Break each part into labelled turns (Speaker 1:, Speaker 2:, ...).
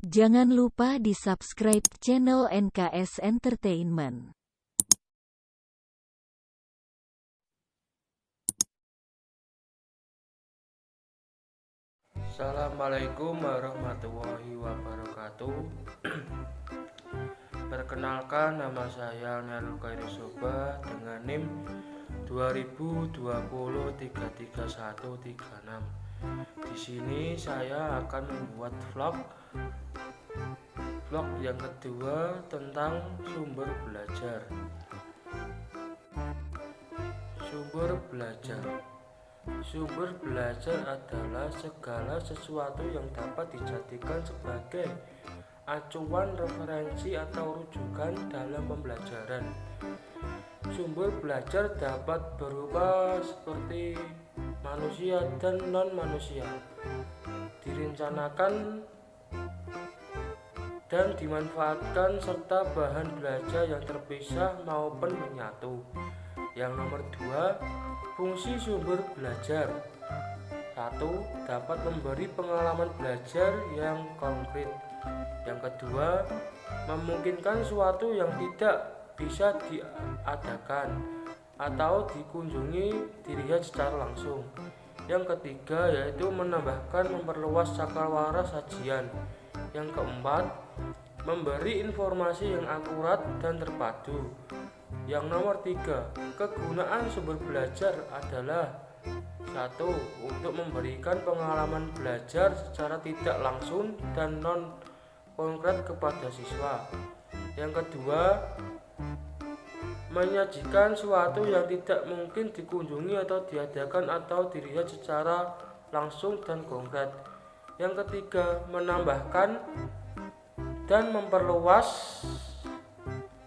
Speaker 1: Jangan lupa di-subscribe channel NKS Entertainment.
Speaker 2: Assalamualaikum warahmatullahi wabarakatuh. Perkenalkan, nama saya Nel Khairisoba dengan NIM 2020-33136. Di sini saya akan membuat vlog yang kedua tentang sumber belajar. Sumber belajar adalah segala sesuatu yang dapat dijadikan sebagai acuan, referensi, atau rujukan dalam pembelajaran. Sumber belajar dapat berupa seperti manusia dan non-manusia, direncanakan dan dimanfaatkan, serta bahan belajar yang terpisah maupun menyatu. Yang nomor 2, fungsi sumber belajar. 1. Dapat memberi pengalaman belajar yang konkret. Yang kedua, memungkinkan suatu yang tidak bisa diadakan atau dikunjungi dilihat secara langsung. Yang ketiga yaitu menambahkan, memperluas cakrawala sajian. Yang keempat, memberi informasi yang akurat dan terpadu. Yang nomor 3, kegunaan sumber belajar adalah 1. Untuk memberikan pengalaman belajar secara tidak langsung dan non konkret kepada siswa. Yang kedua, menyajikan suatu yang tidak mungkin dikunjungi atau diadakan atau dilihat secara langsung dan konkret. Yang ketiga, menambahkan dan memperluas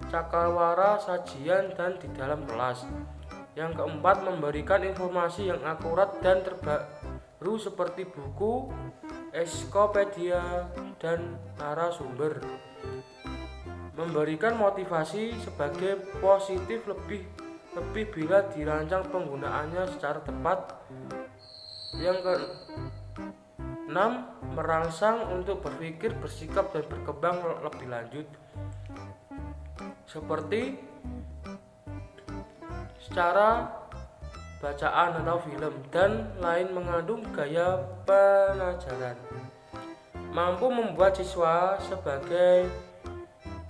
Speaker 2: cakrawala sajian dan di dalam kelas. Yang keempat, memberikan informasi yang akurat dan terbaru seperti buku, ensiklopedia, dan narasumber. Memberikan motivasi sebagai positif lebih bila dirancang penggunaannya secara tepat. Yang ke-6, merangsang untuk berpikir, bersikap, dan berkembang lebih lanjut, seperti secara bacaan atau film dan lain, mengandung gaya pengajaran, mampu membuat siswa sebagai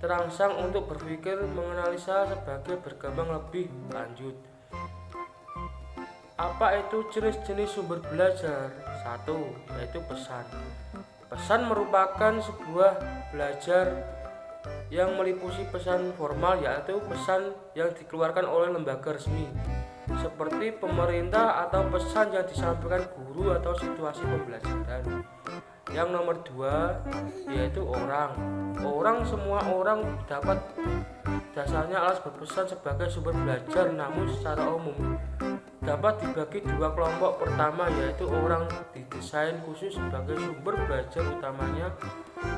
Speaker 2: terangsang untuk berpikir, menganalisa, sebagai berkembang lebih lanjut. Apa itu jenis-jenis sumber belajar? 1. Yaitu pesan. Pesan merupakan sebuah belajar yang meliputi pesan formal, yaitu pesan yang dikeluarkan oleh lembaga resmi seperti pemerintah, atau pesan yang disampaikan guru atau situasi pembelajaran. Yang nomor 2 yaitu orang. Semua orang dapat dasarnya alas berpesan sebagai sumber belajar, namun secara umum dapat dibagi dua kelompok. Pertama yaitu orang didesain khusus sebagai sumber belajar utamanya,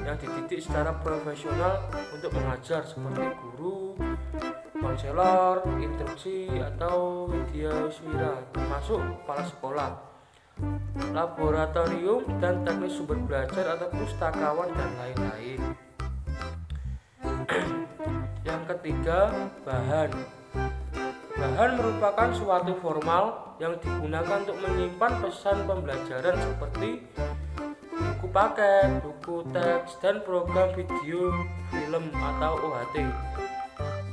Speaker 2: yang dididik secara profesional untuk mengajar seperti guru, konselor, instruksi, atau widyaswira, termasuk kepala sekolah, laboratorium dan teknis sumber belajar atau pustakawan dan lain-lain. Yang ketiga, bahan merupakan suatu formal yang digunakan untuk menyimpan pesan pembelajaran seperti buku paket, buku teks, dan program video, film, atau OHT.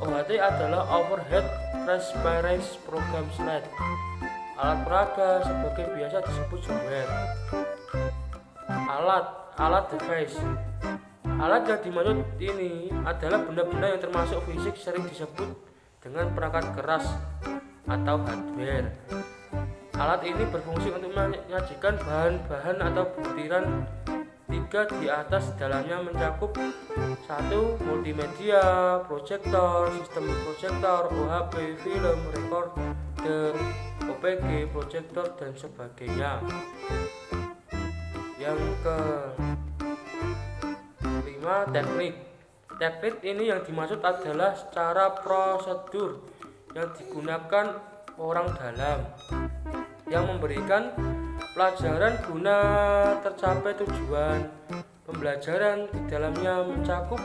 Speaker 2: OHT adalah Overhead Transparent Program Slide. Alat peraga sebagai biasa disebut software. Alat device. Alat yang dimaksud ini adalah benda-benda yang termasuk fisik, sering disebut dengan perangkat keras atau hardware. Alat ini berfungsi untuk menyajikan bahan-bahan atau butiran 3 di atas, dalamnya mencakup 1. Multimedia, proyektor, sistem proyektor, OHP, film, recorder, OPG, proyektor, dan sebagainya. Yang ke-5, teknik ini yang dimaksud adalah secara prosedur yang digunakan orang dalam yang memberikan pelajaran guna tercapai tujuan. Pembelajaran di dalamnya mencakup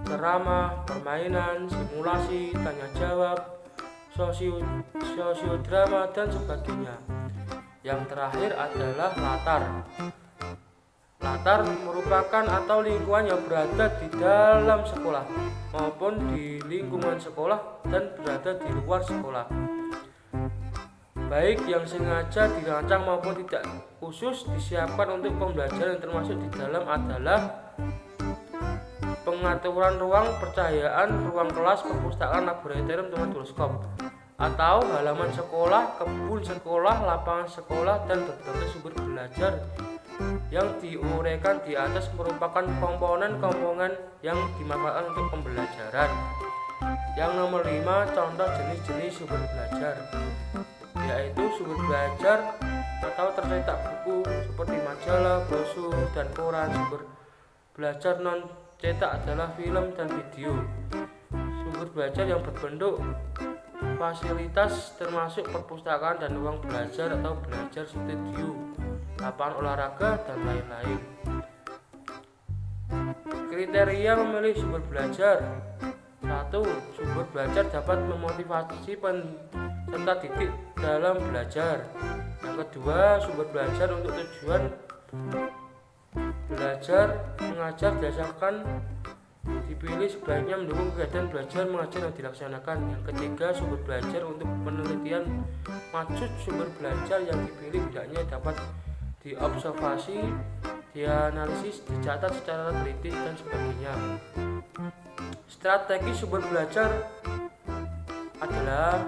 Speaker 2: ceramah, permainan, simulasi, tanya jawab, sosiodrama, dan sebagainya. Yang terakhir adalah latar. Latar merupakan atau lingkungan yang berada di dalam sekolah maupun di lingkungan sekolah dan berada di luar sekolah, baik yang sengaja dirancang maupun tidak. Khusus disiapkan untuk pembelajaran, termasuk di dalam adalah pengaturan ruang percahayaan, ruang kelas, perpustakaan, laboratorium, tempat doorskop atau halaman sekolah, kebun sekolah, lapangan sekolah, dan berbagai sumber belajar yang diuraikan di atas merupakan komponen-komponen yang dimanfaatkan untuk pembelajaran. Yang nomor 5, contoh jenis-jenis sumber belajar, yaitu sumber belajar atau tercetak buku seperti majalah, brosur, dan koran. Sumber belajar non cetak adalah film dan video. Sumber belajar yang berbentuk fasilitas termasuk perpustakaan dan ruang belajar atau belajar studio, lapangan olahraga, dan lain-lain. Kriteria memilih sumber belajar. 1. Sumber belajar dapat memotivasi peserta didik dalam belajar. Yang kedua, sumber belajar untuk tujuan belajar mengajar berdasarkan dipilih sebaiknya mendukung kegiatan belajar mengajar yang dilaksanakan. Yang ketiga, sumber belajar untuk penelitian. Maksud sumber belajar yang dipilih hendaknya dapat diobservasi, dianalisis, dicatat secara teliti, dan sebagainya. Strategi sumber belajar adalah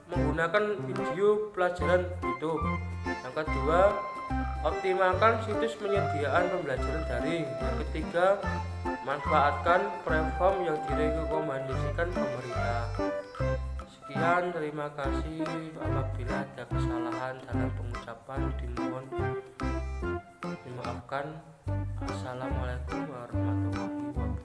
Speaker 2: menggunakan video pelajaran YouTube. Yang kedua, optimalkan situs penyediaan pembelajaran daring. Yang ketiga, manfaatkan platform yang direkomendasikan pemerintah. Sekian, terima kasih. Apabila ada kesalahan dalam pengucapan dimohon dimaafkan. Assalamualaikum warahmatullahi wabarakatuh.